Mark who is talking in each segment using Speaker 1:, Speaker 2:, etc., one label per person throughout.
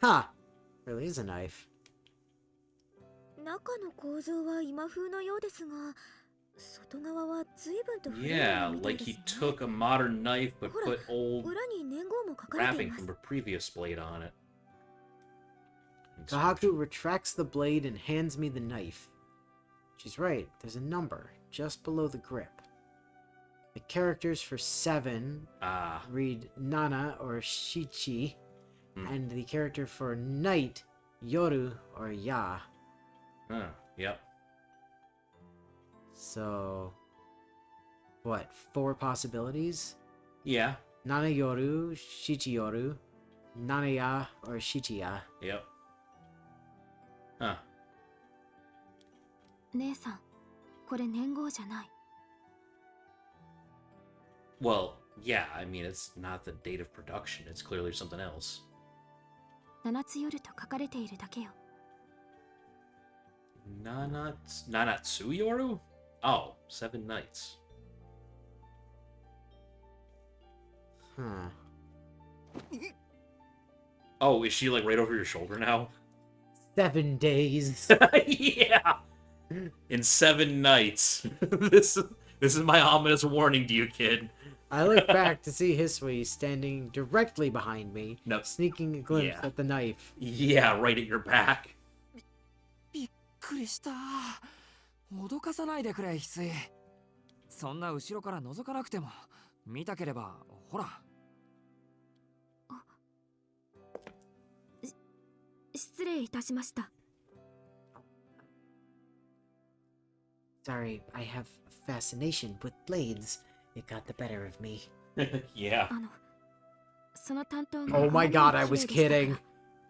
Speaker 1: Huh. Really is a knife.
Speaker 2: 中の構造は今風のようですが、外側は随分と古いも
Speaker 3: Yeah,
Speaker 2: のみたい
Speaker 3: like
Speaker 2: です
Speaker 3: he
Speaker 2: ね。
Speaker 3: took a modern knife but
Speaker 2: ほら、
Speaker 3: put old
Speaker 2: 裏に年号も書かれてい
Speaker 3: wrapping
Speaker 2: ます。
Speaker 3: from a previous blade on it.
Speaker 1: Kahaku retracts the blade and hands me the knife. She's right, there's a number just below the grip. The characters for 7 read Nana or Shichi, and the character for night, Yoru or Ya.
Speaker 3: Yep.
Speaker 1: So, what, 4 possibilities?
Speaker 3: Yeah.
Speaker 1: Nana Yoru, Shichi Yoru, Nana Ya or Shichi Ya.
Speaker 3: Yep. Huh.
Speaker 2: 姉さん、これ年号じゃない。
Speaker 3: Well, yeah, I mean, it's not the date of production. It's clearly something else.
Speaker 2: 七つ夜と書かれているだけよ。
Speaker 3: Nanatsuyoru? Oh, 7 nights.
Speaker 1: Huh.
Speaker 3: Oh, is she like right over your shoulder now?
Speaker 1: 7 days.
Speaker 3: Yeah. In 7 nights. This is my ominous warning to you, kid.
Speaker 1: I look back to see Hisui standing directly behind me, sneaking a glimpse at the knife.
Speaker 3: Yeah, right at your back.
Speaker 4: びっくりした。脅かさないでくれ、翡翠。そんな後ろから覗かなくても見たければ、ほら。
Speaker 2: 失礼いたしました。
Speaker 1: Sorry, I have fascination with blades. It got the better of me.
Speaker 3: Yeah.
Speaker 2: その担当が
Speaker 1: Oh my god, I was kidding.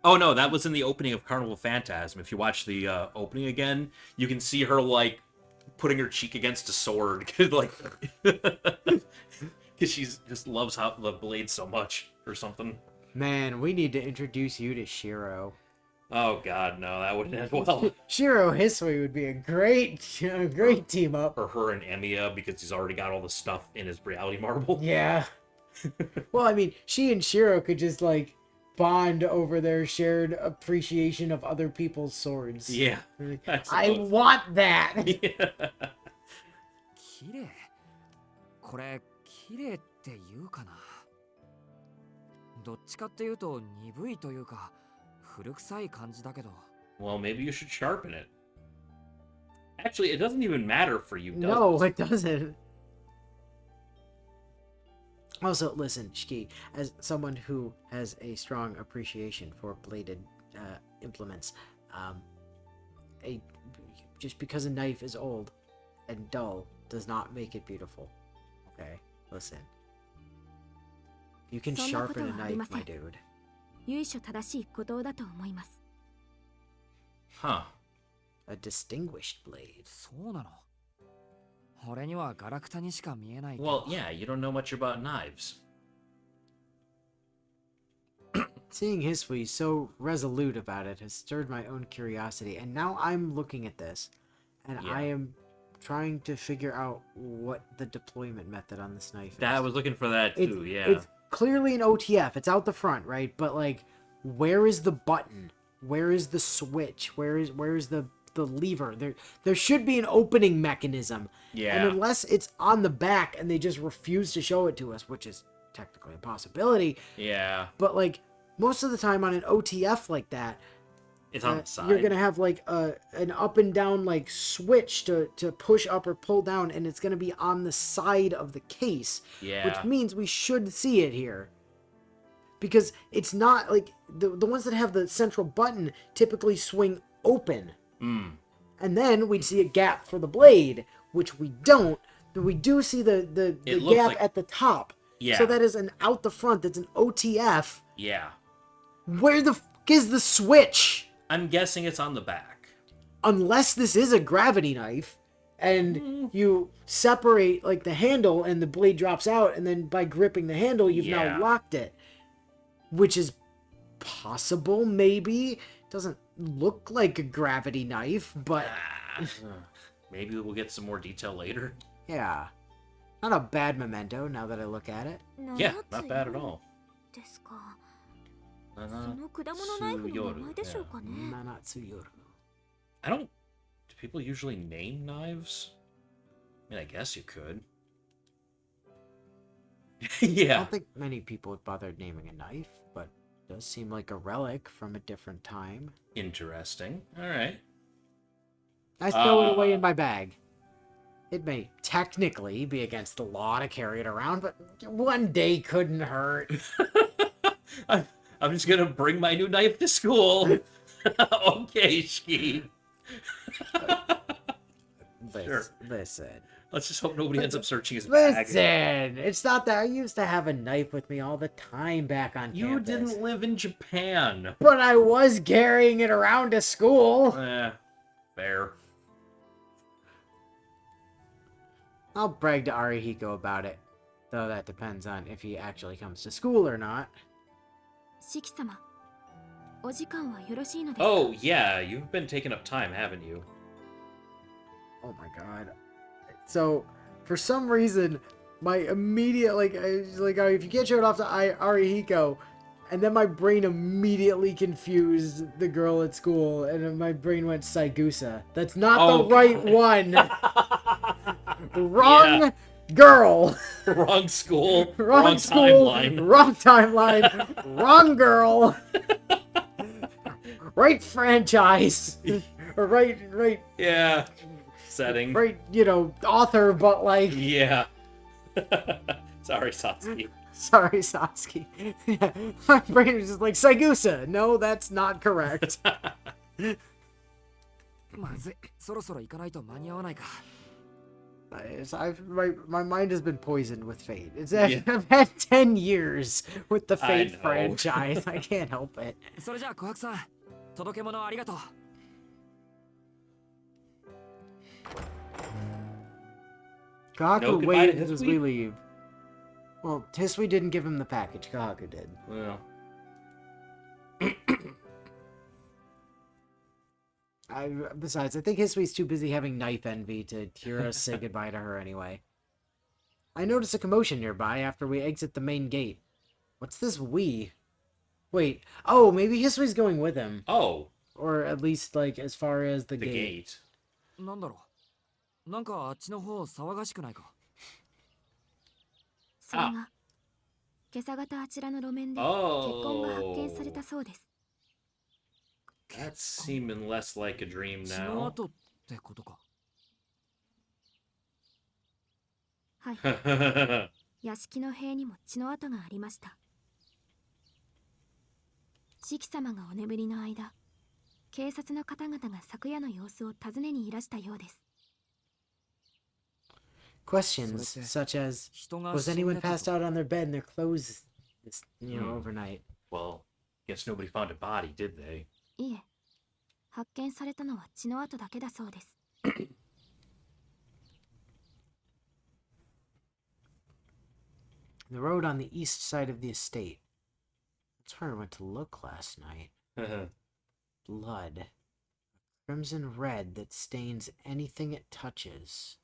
Speaker 3: Oh no, that was in the opening of Carnival Phantasm. If you watch the opening again, you can see her like putting her cheek against a sword, like because she just loves how the blade so much or something.
Speaker 1: Man, we need to introduce you to Shiro.
Speaker 3: Oh god, no, that wouldn't end well.
Speaker 1: Shiro Hisui would be a great team up.
Speaker 3: Or her and Emiya, because he's already got all the stuff in his reality marble.
Speaker 1: Yeah. Well, I mean, she and Shiro could just like bond over their shared appreciation of other people's swords.
Speaker 3: Yeah.
Speaker 1: I want that.
Speaker 3: Yeah.
Speaker 4: 綺麗。これ綺麗って言うかな。どっちかっていうと鈍いというか。 古臭い感じだけど。
Speaker 3: Well, maybe you should sharpen it. Actually, it doesn't even matter for you, does
Speaker 1: No,
Speaker 3: it?
Speaker 1: it doesn't. Also, listen, Shiki, as someone who has a strong appreciation for bladed implements, just because a knife is old and dull does not make it beautiful. Okay, listen. You can sharpen a knife, my dude.
Speaker 2: 由緒正しいことだと思います。
Speaker 3: Huh.
Speaker 1: A distinguished blade.
Speaker 4: そうなの。俺にはガラクタにしか見えないけど。
Speaker 3: Well, yeah, you don't know much about knives.
Speaker 1: Seeing Hisui so resolute about it has stirred my own curiosity, and now I'm looking at this, and I am trying to figure out what the deployment method on this knife is.
Speaker 3: I was looking for that too,
Speaker 1: It's clearly an OTF. It's out the front, right? But like, where is the button? Where is the switch? Where is the lever? There should be an opening mechanism.
Speaker 3: Yeah.
Speaker 1: And unless it's on the back and they just refuse to show it to us, which is technically a possibility.
Speaker 3: Yeah.
Speaker 1: But like most of the time on an OTF like that,
Speaker 3: it's on the side.
Speaker 1: You're gonna have like an up and down like switch to push up or pull down, and it's gonna be on the side of the case.
Speaker 3: Yeah.
Speaker 1: Which means we should see it here. Because it's not like the ones that have the central button typically swing open. And then we'd see a gap for the blade, which we don't, but we do see the gap like, at the top.
Speaker 3: Yeah.
Speaker 1: So that is an out the front, that's an OTF.
Speaker 3: Yeah.
Speaker 1: Where the f is the switch?
Speaker 3: I'm guessing it's on the back.
Speaker 1: Unless this is a gravity knife, and you separate like the handle and the blade drops out, and then by gripping the handle, you've now locked it. Which is possible, maybe. Doesn't look like a gravity knife, but...
Speaker 3: Maybe we'll get some more detail later.
Speaker 1: Yeah. Not a bad memento, now that I look at it.
Speaker 3: Yeah, not bad at all.
Speaker 2: その果物ナイフの名前でしょうかね。
Speaker 1: Nanatsuyoru.
Speaker 3: I don't... Do people usually name knives? I mean, I guess you could.
Speaker 1: I
Speaker 3: Yeah.
Speaker 1: don't think many people would bother naming a knife, but it does seem like a relic from a different time.
Speaker 3: Interesting. Alright.
Speaker 1: I stow it away in my bag. It may technically be against the law to carry it around, but one day couldn't hurt.
Speaker 3: I'm just gonna bring my new knife to school. Okay, Shki. Sure.
Speaker 1: Listen.
Speaker 3: Let's just hope nobody ends up searching his bag.
Speaker 1: Listen! It's not that I used to have a knife with me all the time back on
Speaker 3: You
Speaker 1: campus.
Speaker 3: didn't live in Japan.
Speaker 1: But I was carrying it around to school.
Speaker 3: Fair.
Speaker 1: I'll brag to Arihiko about it. Though that depends on if he actually comes to school or not.
Speaker 2: シキ様、お時間はよろしいのですか？
Speaker 3: Oh, yeah, you've been taking up time, haven't you?
Speaker 1: Oh my god. So, for some reason, my immediate, if you get showed off to Arihiko, and then my brain immediately confused the girl at school, and then my brain went Saigusa. That's not the right one! Wrong girl!
Speaker 3: Wrong school.
Speaker 1: Wrong school,
Speaker 3: timeline.
Speaker 1: wrong timeline, wrong girl! Right franchise! Or right...
Speaker 3: Yeah. Setting.
Speaker 1: Right, author, but like...
Speaker 3: Yeah. Sorry, Satsuki.
Speaker 1: Sorry, Satsuki. Yeah, my brain was just like, Saigusa! No, that's not correct.
Speaker 4: まずい、そろそろ行かないと間に合わないか。
Speaker 1: My mind has been poisoned with Fate. I've had 10 years with the
Speaker 3: I
Speaker 1: Fate
Speaker 3: know.
Speaker 1: franchise. I can't help it.
Speaker 4: それじゃあ琥珀さん、届け物ありがとう。
Speaker 1: Kahaku
Speaker 3: No goodbye to
Speaker 1: waves as
Speaker 3: Hisui?
Speaker 1: we leave. Well, Hisui didn't give him the package. Kahaku did.
Speaker 3: Well.
Speaker 1: Besides, I think Hisui's too busy having knife envy to hear us say goodbye to her anyway. I notice a commotion nearby after we exit the main gate. What's this we? Wait. Oh, maybe Hisui's going with him.
Speaker 3: Oh,
Speaker 1: Or at least, as far as the
Speaker 3: the
Speaker 1: gate.
Speaker 3: gate.
Speaker 4: なんだろう。なんかあっちの方騒がしくないか。
Speaker 2: それが、今朝方あちらの路面で血痕が発見されたそうです。
Speaker 3: That's seeming less like a dream
Speaker 4: 血の
Speaker 3: now.
Speaker 4: 跡ってことか。
Speaker 2: はい、屋敷の塀にも血の跡がありました。シキ様がお眠りの間、警察の方々が昨夜の様子を尋ねにいらしたようです。
Speaker 1: Questions such as,
Speaker 4: 人が
Speaker 1: was
Speaker 4: 死ん
Speaker 1: anyone
Speaker 4: でた
Speaker 1: passed
Speaker 4: と
Speaker 1: out on their bed in their clothes,
Speaker 3: Hmm.
Speaker 1: overnight?
Speaker 3: Well, guess nobody found a body, did they?
Speaker 2: いえ、発見されたのは血の跡だけだそうです。
Speaker 1: The road on the east side of the estate. That's where I went to look last night. Blood. Crimson red that stains anything it touches.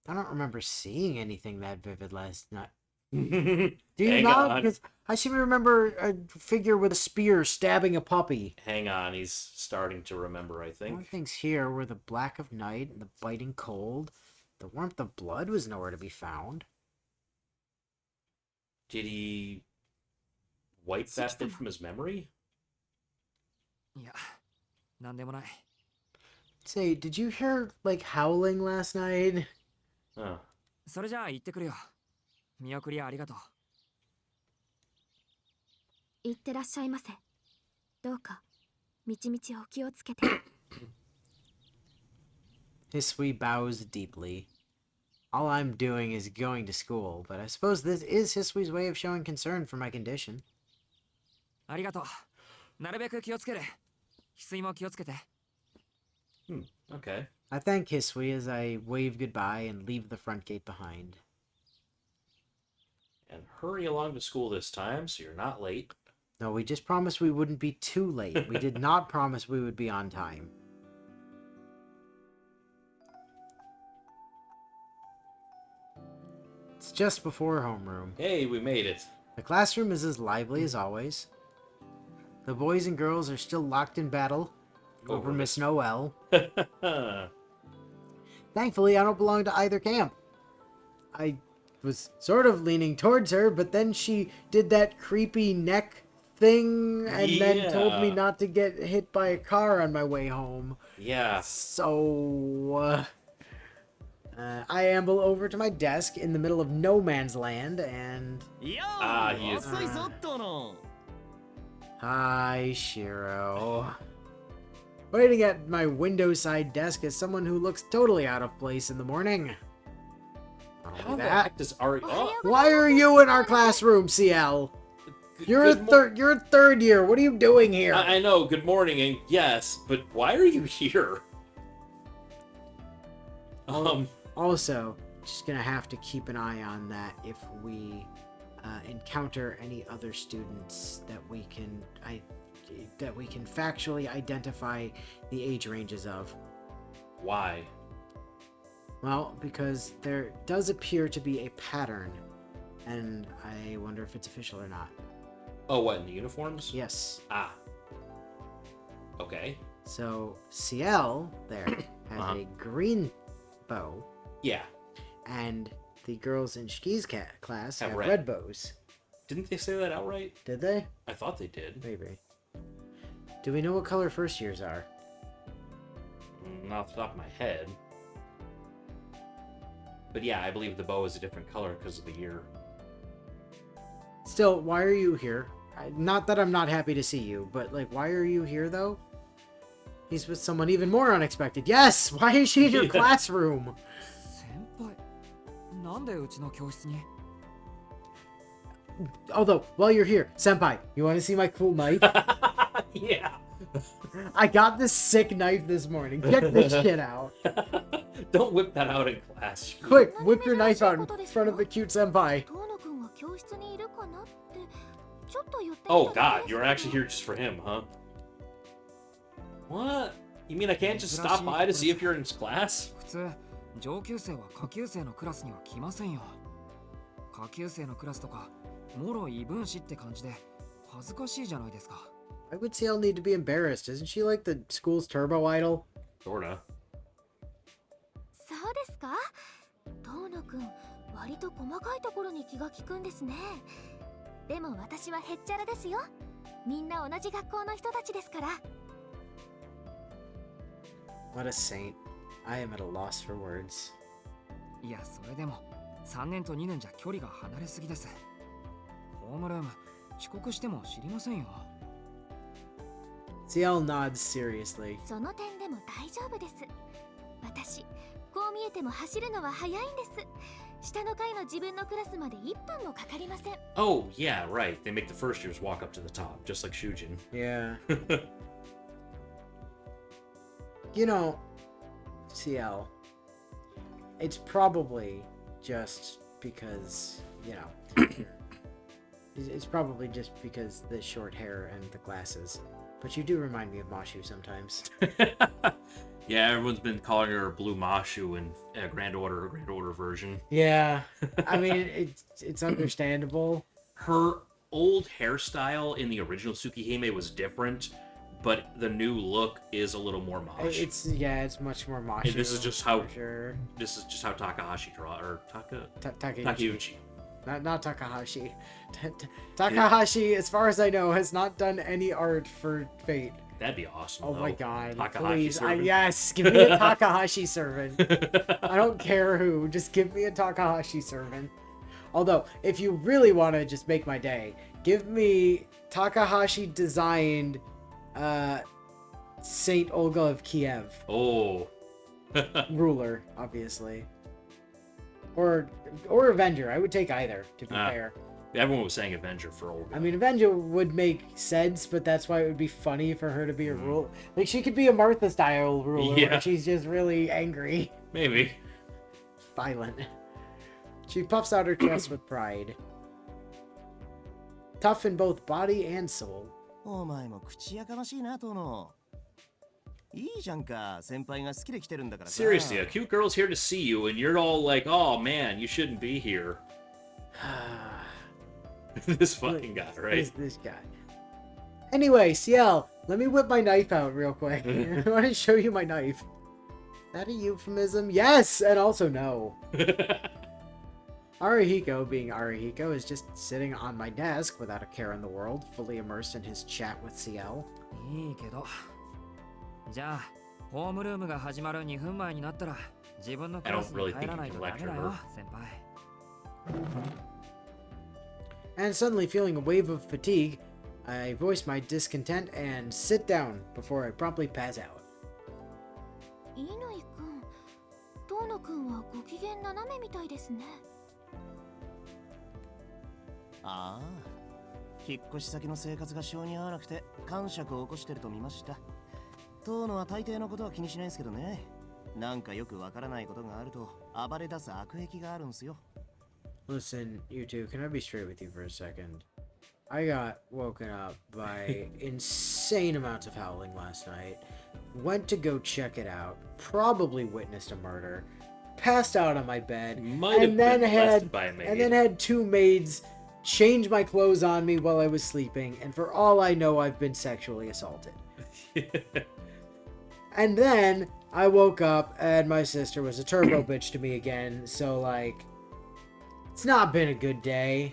Speaker 1: I don't remember seeing anything that vivid last night. Do you
Speaker 3: Hang
Speaker 1: not?
Speaker 3: on.
Speaker 1: Because I seem to remember a figure with a spear stabbing a puppy.
Speaker 3: Hang on, he's starting to remember, I
Speaker 1: One
Speaker 3: think.
Speaker 1: things here were the black of night and the biting cold. The warmth of blood was nowhere to be found.
Speaker 3: Did he wipe that bit from his memory?
Speaker 4: いや、なんでもない。
Speaker 1: Say, did you hear, howling last night?
Speaker 3: Huh.
Speaker 4: それじゃあ行ってくるよ。見送りありがとう。
Speaker 2: 行ってらっしゃいませ。どうか、みちみちお気をつけて。
Speaker 1: Hisui bows deeply. All I'm doing is going to school, but I suppose this is Hisui's way of showing concern for my condition.
Speaker 4: ありがとう。なるべく気をつける。翡翠も気をつけて。
Speaker 3: Okay.
Speaker 1: I thank Hisui as I wave goodbye and leave the front gate behind.
Speaker 3: And hurry along to school this time so you're not late.
Speaker 1: No, we just promised we wouldn't be too late. We did not promise we would be on time. It's just before homeroom.
Speaker 3: Hey, we made it.
Speaker 1: The classroom is as lively as always. The boys and girls are still locked in battle over Miss Noel. Thankfully, I don't belong to either camp. I was sort of leaning towards her, but then she did that creepy neck thing and then told me not to get hit by a car on my way home.
Speaker 3: Yeah.
Speaker 1: So, I amble over to my desk in the middle of no man's land and...
Speaker 3: He is.
Speaker 1: Hi, Shiro. Waiting at my window-side desk is someone who looks totally out of place in the morning.
Speaker 3: How the heck does Ari... Oh,
Speaker 1: Why are you in our classroom, CL? You're a third year. What are you doing here?
Speaker 3: I know. Good morning, and yes, but why are you here?
Speaker 1: Also, just gonna have to keep an eye on that if we encounter any other students that we can factually identify the age ranges of.
Speaker 3: Why?
Speaker 1: Well, because there does appear to be a pattern, and I wonder if it's official or not.
Speaker 3: Oh, what, in the uniforms?
Speaker 1: Yes.
Speaker 3: Ah. Okay.
Speaker 1: So, Ciel there has a green bow.
Speaker 3: Yeah.
Speaker 1: And the girls in Shiki's class have
Speaker 3: red.
Speaker 1: red bows.
Speaker 3: Didn't they say that outright?
Speaker 1: Did they?
Speaker 3: I thought they did.
Speaker 1: Maybe. Do we know what color first years are?
Speaker 3: Not off the top of my head. But yeah, I believe the bow is a different color because of the year.
Speaker 1: Still, why are you here? Not that I'm not happy to see you, but like, why are you here though? He's with someone even more unexpected. Yes! Why is she in your classroom?
Speaker 4: 先輩なんでうちの教室に
Speaker 1: Although, while you're here, Senpai, you want to see my cool knife?
Speaker 3: Yeah.
Speaker 1: I got this sick knife this morning. Check this shit out.
Speaker 3: Don't whip that out in class.
Speaker 1: Quick, whip your knife out in front of the cute Senpai.
Speaker 3: Oh god, you're actually here just for him, huh? What? You mean I can't just stop by to see if you're in his class?
Speaker 4: 普通上級生は下級生のクラスには来ませんよ下級生のクラスとかもろ異分子って感じで恥ずかしいじゃないですか
Speaker 1: Why would Ciel need to be embarrassed? Isn't she like the school's turbo idol?
Speaker 3: Sorta.
Speaker 2: そうですか遠野くん割と細かいところに気が利くんですねでも私はへっちゃらですよみんな同じ学校の人たちですから
Speaker 1: What a saint. I am at a loss for words.
Speaker 4: いやそれでも3年と2年じゃ距離が離れすぎですホームルーム遅刻しても知りませんよ
Speaker 1: Ciel nods seriously.
Speaker 2: その点でも大丈夫です私こう見えても走るのは早いんです下の階の自分のクラスまで1分もかかりません
Speaker 3: Oh, yeah, right. They make the first years walk up to the top, just like Shujin.
Speaker 1: Yeah. You know, Ciel, it's probably just because, you know, it's probably just because the short hair and the glasses. But you do remind me of Mashu sometimes.
Speaker 3: Yeah, everyone's been calling her Blue Mashu in Grand Order version.
Speaker 1: Yeah, I mean, it's understandable.
Speaker 3: Her old hairstyle in the original Tsukihime was different, but the new look is a little more Mosh.
Speaker 1: It's much more Mashu.
Speaker 3: And this is just how
Speaker 1: sure.
Speaker 3: This is just how Takahashi draw or
Speaker 1: Takeuchi.
Speaker 3: Takeuchi.
Speaker 1: Not Takahashi. Takahashi, as far as I know, has not done any art for Fate.
Speaker 3: That'd be awesome.
Speaker 1: Oh
Speaker 3: though.
Speaker 1: my god!
Speaker 3: Takahashi
Speaker 1: Please,
Speaker 3: servant.
Speaker 1: yes, give me a Takahashi servant. I don't care who, just give me a Takahashi servant. Although, if you really want to just make my day, give me Takahashi designed Saint Olga of Kiev.
Speaker 3: Oh.
Speaker 1: Ruler, obviously. Or Avenger. I would take either, to be fair.
Speaker 3: Everyone was saying Avenger for Olga.
Speaker 1: I mean, Avenger would make sense, but that's why it would be funny for her to be a ruler. Like, she could be a Martha-style ruler, where she's just really angry.
Speaker 3: Maybe.
Speaker 1: Violent. She puffs out her chest with pride. Tough in both body and soul.
Speaker 5: お前も口やかましいな、殿。いいじゃんか、先輩が好きで来てるんだからさ。
Speaker 3: Seriously, a cute girl's here to see you, and you're all like, oh man, you shouldn't be here. This fucking guy, right?
Speaker 1: This guy. Anyway, Ciel, let me whip my knife out real quick. I want to show you my knife. Is that a euphemism? Yes, and also no. Arihiko, being Arihiko, is just sitting on my desk without a care in the world, fully immersed in his chat with Ciel.
Speaker 4: いいけど。じゃあ、ホームルームが始まる2分前になったら、自分のクラスに帰らないとダメだよ、先輩。
Speaker 1: And suddenly feeling a wave of fatigue, I voice my discontent and sit down before I promptly pass out.
Speaker 2: 乾くん、遠野くんはご機嫌斜めみたいですね。
Speaker 5: ああ、引っ越し先の生活が性に合わなくて感触を起こしてると見ました。遠野は大抵のことは気にしないですけどね。なんかよくわからないことがあると暴れ出す悪癖があるんすよ。
Speaker 1: Listen, you two, can I be straight with you for a second? I got woken up by insane amounts of howling last night, went to go check it out, probably witnessed a murder, passed out on my bed,
Speaker 3: Might have been molested by a maid.
Speaker 1: and then had two maids change my clothes on me while I was sleeping, and for all I know, I've been sexually assaulted. And then I woke up and my sister was a turbo bitch to me again, so like, it's not been a good day.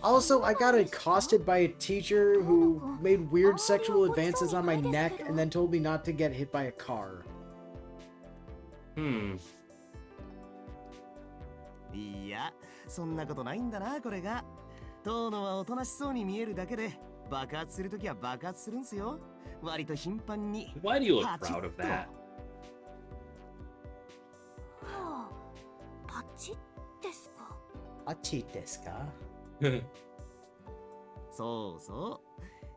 Speaker 1: Also, I got accosted by a teacher who made weird sexual advances on my neck and then told me not to get hit by a car.
Speaker 5: いや、そんなことないんだな、これが。遠野はおとなしそうに見えるだけで、爆発するときは爆発するんすよ。割と頻繁に。
Speaker 3: Why do you look proud of that?
Speaker 2: はあ、パチですか。
Speaker 1: パチですか?
Speaker 5: そうそ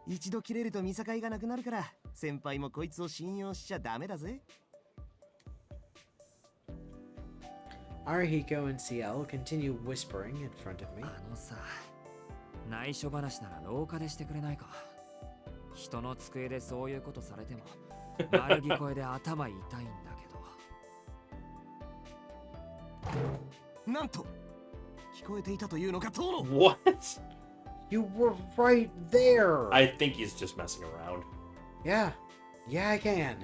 Speaker 5: う。一度切れると見境がなくなるから、先輩もこいつを信用しちゃダメだぜ。
Speaker 1: Arihiko and Ciel continue whispering in front of me.
Speaker 4: あのさ、内緒話なら廊下でしてくれないか。人の机でそういうことされても、丸聞こえで頭痛いんだけど。
Speaker 5: なんと聞こえていたというのか、遠野。
Speaker 3: What?
Speaker 1: You were right there!
Speaker 3: I think he's just messing around.
Speaker 1: Yeah, I can.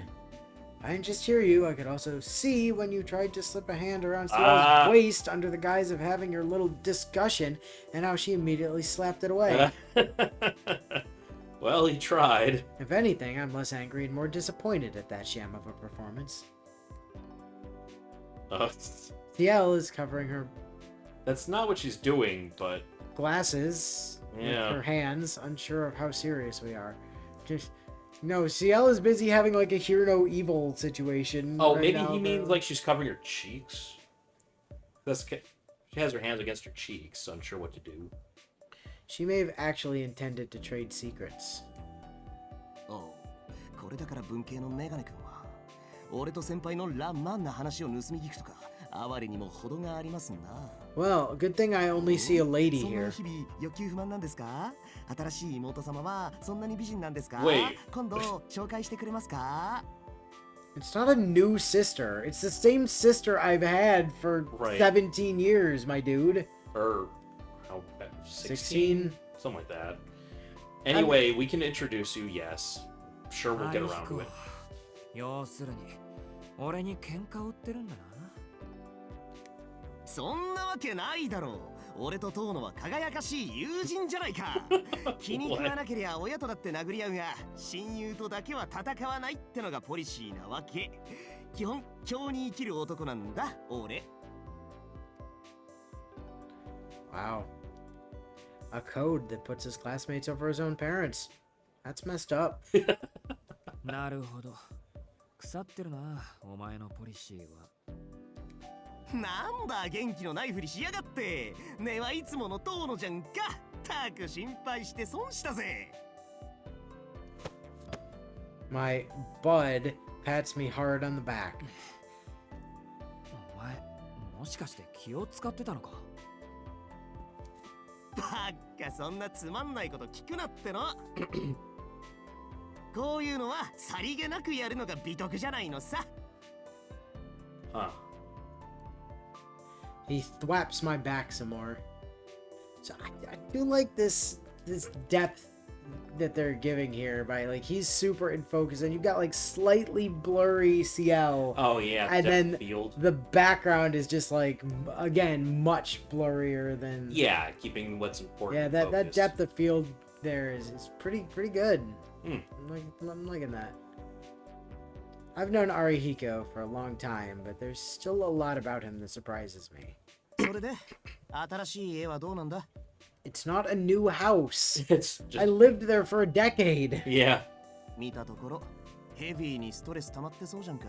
Speaker 1: I didn't just hear you, I could also see when you tried to slip a hand around Ciel's waist under the guise of having your little discussion, and how she immediately slapped it away.
Speaker 3: Well, he tried.
Speaker 1: If anything, I'm less angry and more disappointed at that sham of a performance. Ciel is covering her
Speaker 3: That's not what she's doing, but
Speaker 1: glasses with
Speaker 3: Yeah.
Speaker 1: her hands, unsure of how serious we are. No, Ciel is busy having like a hear no evil situation.
Speaker 3: oh,
Speaker 1: right
Speaker 3: maybe
Speaker 1: now,
Speaker 3: he means
Speaker 1: though.
Speaker 3: like she's covering her cheeks. She has her hands against her cheeks, unsure what to do.
Speaker 1: She may have actually intended to trade secrets.
Speaker 5: おう、これだから文系のメガネ君は俺と先輩のランマンな話を盗み聞くとか哀れにも程がありますな。
Speaker 1: Well, good thing I only see a lady
Speaker 5: そんな
Speaker 1: here.
Speaker 5: 日々欲求不満なんですか？新しい妹様はそんなに美人なんですか？
Speaker 3: Wait.
Speaker 5: 今度紹介してくれますか？
Speaker 1: It's not a new sister. It's the same sister I've had for
Speaker 3: Right.
Speaker 1: 17 years, my dude.
Speaker 3: Or how
Speaker 1: 16?
Speaker 3: Something like that. Anyway, we can introduce you, yes. Sure, we'll get around to it.
Speaker 4: 要するに、俺に喧嘩を売ってるんだな。
Speaker 5: そんなわけないだろう。俺と遠野は輝かしい友人じゃないか。気に食わなけりゃ親とだって殴り合うが、親友とだけは戦わないってのがポリシーなわけ。基本、今日に生きる男なんだ、俺。
Speaker 1: Wow. A code that puts his classmates over his own parents. That's messed up.
Speaker 4: なるほど。腐ってるな、お前のポリシーは。
Speaker 5: なんだ元気のないふりしやがって。根はいつもの遠野じゃんか。たく心配して損したぜ。
Speaker 1: My bud pats me hard on the back.
Speaker 4: お前、もしかして気を使ってたのか？
Speaker 5: ばっかそんなつまんないこと聞くなっての。こういうのはさりげなくやるのが美徳じゃないのさ。
Speaker 3: Huh.
Speaker 1: He thwaps my back some more. So I do like this depth that they're giving here by like he's super in focus and you've got like slightly blurry Ciel.
Speaker 3: Oh yeah,
Speaker 1: And
Speaker 3: depth
Speaker 1: then
Speaker 3: of field.
Speaker 1: the background is just like again much blurrier than
Speaker 3: Yeah, keeping what's important.
Speaker 1: yeah, that
Speaker 3: focused.
Speaker 1: depth of field there is pretty good.
Speaker 3: Hmm.
Speaker 1: I'm liking that. I've known Arihiko for a long time, but there's still a lot about him that surprises me.
Speaker 5: それで新しい家はどうなんだ？
Speaker 1: It's not a new house.
Speaker 3: It's
Speaker 1: I
Speaker 3: just
Speaker 1: lived there for a decade.
Speaker 3: yeah.
Speaker 5: 見たところヘビーにストレス溜まってそうじゃんか。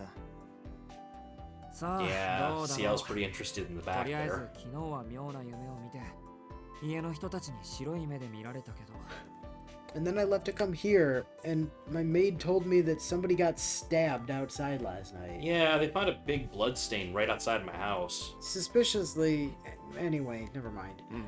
Speaker 4: さあ、
Speaker 3: Yeah,
Speaker 4: どうだろ
Speaker 3: Ciel's
Speaker 4: う。
Speaker 3: pretty interested in the
Speaker 4: と
Speaker 3: back
Speaker 4: りあえず
Speaker 3: there.
Speaker 4: 昨日は妙な夢を見て家の人たちに白い目で見られたけど
Speaker 1: And then I left to come here, and my maid told me that somebody got stabbed outside last night.
Speaker 3: Yeah, they found a big blood stain right outside my house.
Speaker 1: Suspiciously. Anyway, never mind.
Speaker 5: うん。